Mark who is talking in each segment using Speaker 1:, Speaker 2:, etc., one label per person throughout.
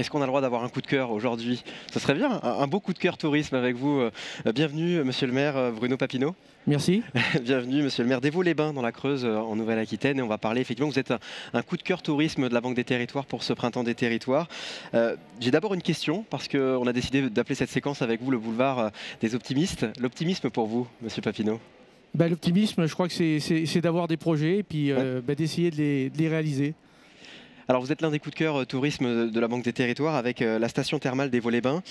Speaker 1: Est-ce qu'on a le droit d'avoir un coup de cœur aujourd'hui? Ce serait bien, un beau coup de cœur tourisme avec vous. Bienvenue, monsieur le maire Bruno Papineau.
Speaker 2: Merci.
Speaker 1: Bienvenue, monsieur le maire d'Évaux-les-Bains dans la Creuse, en Nouvelle-Aquitaine. Et on va parler, effectivement, vous êtes un coup de cœur tourisme de la Banque des Territoires pour ce printemps des territoires. J'ai d'abord une question, parce qu'on a décidé d'appeler cette séquence avec vous le boulevard des optimistes. L'optimisme pour vous, monsieur Papineau?
Speaker 2: L'optimisme, je crois que c'est d'avoir des projets et puis d'essayer de les réaliser.
Speaker 1: Alors vous êtes l'un des coups de cœur tourisme de la Banque des Territoires avec la station thermale d'Évaux-les-Bains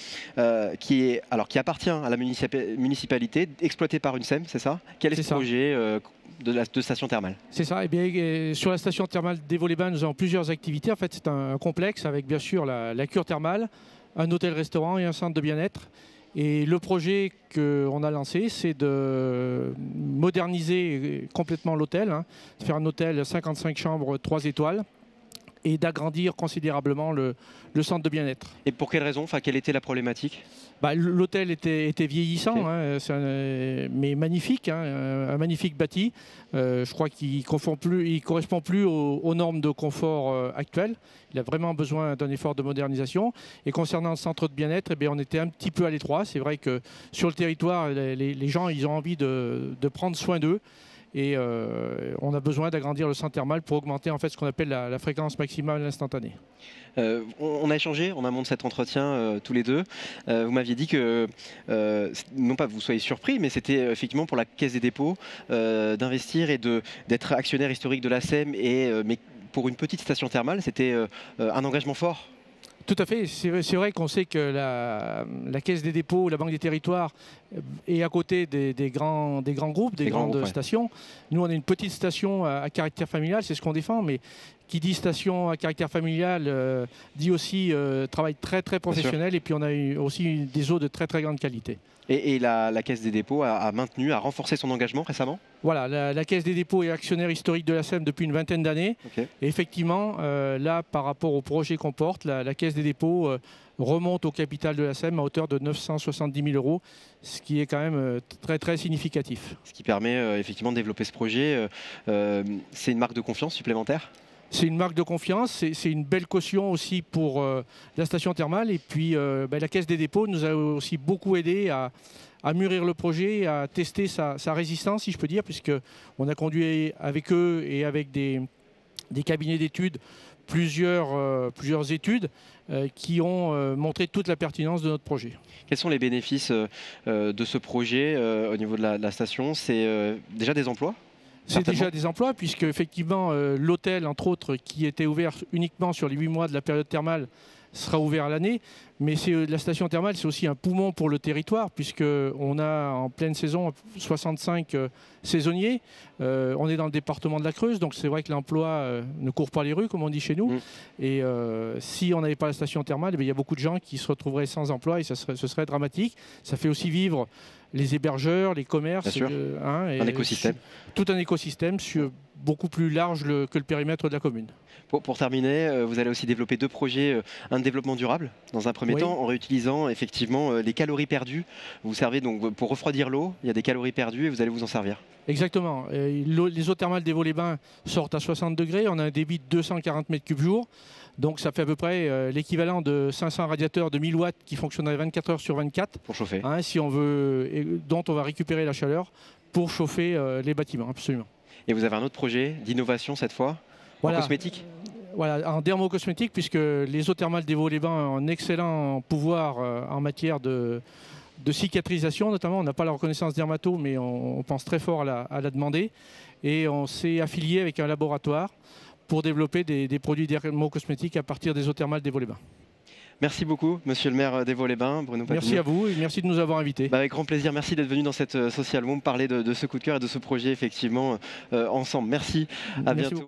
Speaker 1: qui appartient à la municipalité, exploitée par une SEM, c'est ça? Quel est ce projet de station thermale? C'est ça.
Speaker 2: Eh bien, sur la station thermale d'Évaux-les-Bains, nous avons plusieurs activités. En fait, c'est un complexe avec bien sûr la cure thermale, un hôtel-restaurant et un centre de bien-être. Et le projet qu'on a lancé, c'est de moderniser complètement l'hôtel, de faire un hôtel 55 chambres, 3 étoiles, et d'agrandir considérablement le centre de bien-être.
Speaker 1: Et pour quelle raison? Quelle était la problématique?
Speaker 2: L'hôtel était vieillissant, mais magnifique, un magnifique bâti. Je crois qu'il ne correspond plus aux normes de confort actuelles. Il a vraiment besoin d'un effort de modernisation. Et concernant le centre de bien-être, on était un petit peu à l'étroit. C'est vrai que sur le territoire, les gens ils ont envie de prendre soin d'eux. Et on a besoin d'agrandir le centre thermal pour augmenter en fait ce qu'on appelle la fréquence maximale instantanée.
Speaker 1: On a échangé en amont de cet entretien tous les deux. Vous m'aviez dit que, non pas que vous soyez surpris, mais c'était effectivement pour la Caisse des dépôts d'investir et d'être actionnaire historique de la SEM, mais pour une petite station thermale, c'était un engagement fort.
Speaker 2: Tout à fait. C'est vrai qu'on sait que la Caisse des dépôts, la Banque des territoires est à côté des grands groupes, des grandes stations. Nous, on est une petite station à caractère familial, c'est ce qu'on défend, mais qui dit station à caractère familial dit aussi travail très professionnel, et puis on a aussi des eaux de très grande qualité.
Speaker 1: Et la Caisse des dépôts a maintenu, a renforcé son engagement récemment?
Speaker 2: Voilà, la Caisse des dépôts est actionnaire historique de la SEM depuis une vingtaine d'années.
Speaker 1: Okay.
Speaker 2: Et effectivement, là, par rapport au projet qu'on porte, la Caisse des dépôts remonte au capital de la SEM à hauteur de 970 000 €, ce qui est quand même très significatif.
Speaker 1: Ce qui permet effectivement de développer ce projet. C'est une marque de confiance supplémentaire?
Speaker 2: C'est une marque de confiance, c'est une belle caution aussi pour la station thermale. Et puis la Caisse des dépôts nous a aussi beaucoup aidé à mûrir le projet, à tester sa résistance, si je peux dire, puisqu'on a conduit avec eux et avec des cabinets d'études plusieurs études qui ont montré toute la pertinence de notre projet.
Speaker 1: Quels sont les bénéfices de ce projet au niveau de la station? C'est déjà des emplois?
Speaker 2: C'est déjà des emplois, puisque effectivement l'hôtel, entre autres, qui était ouvert uniquement sur les 8 mois de la période thermale, sera ouvert à l'année. Mais la station thermale, c'est aussi un poumon pour le territoire, puisqu'on a en pleine saison 65 saisonniers. On est dans le département de la Creuse, donc c'est vrai que l'emploi ne court pas les rues, comme on dit chez nous. Et si on n'avait pas la station thermale, il y a beaucoup de gens qui se retrouveraient sans emploi, et ce serait dramatique. Ça fait aussi vivre les hébergeurs, les commerces.
Speaker 1: Un écosystème.
Speaker 2: Tout un écosystème beaucoup plus large que le périmètre de la commune.
Speaker 1: Pour terminer, vous allez aussi développer 2 projets, un de développement durable, dans un premier temps, en réutilisant effectivement les calories perdues. Vous servez donc pour refroidir l'eau, il y a des calories perdues et vous allez vous en servir.
Speaker 2: Exactement. Les eaux thermales d'Évaux-les-Bains sortent à 60 degrés, on a un débit de 240 m3 jour. Donc ça fait à peu près l'équivalent de 500 radiateurs de 1000 watts qui fonctionneraient 24 heures sur 24.
Speaker 1: Pour chauffer.
Speaker 2: Si on veut, dont on va récupérer la chaleur pour chauffer les bâtiments, absolument.
Speaker 1: Et vous avez un autre projet d'innovation cette fois, en cosmétique?
Speaker 2: Voilà, en dermocosmétique, puisque les eaux thermales d'Évaux-les-Bains ont un excellent pouvoir en matière de cicatrisation, notamment. On n'a pas la reconnaissance dermato, mais on pense très fort à la demander. Et on s'est affilié avec un laboratoire pour développer des produits dermocosmétiques à partir des eaux thermales d'Évaux-les-Bains.
Speaker 1: Merci beaucoup, monsieur le maire d'Évaux-les-Bains, Bruno Papineau.
Speaker 2: Merci à vous et merci de nous avoir invités.
Speaker 1: Avec grand plaisir, merci d'être venu dans cette Social Room parler de ce coup de cœur et de ce projet effectivement ensemble. Merci, à bientôt.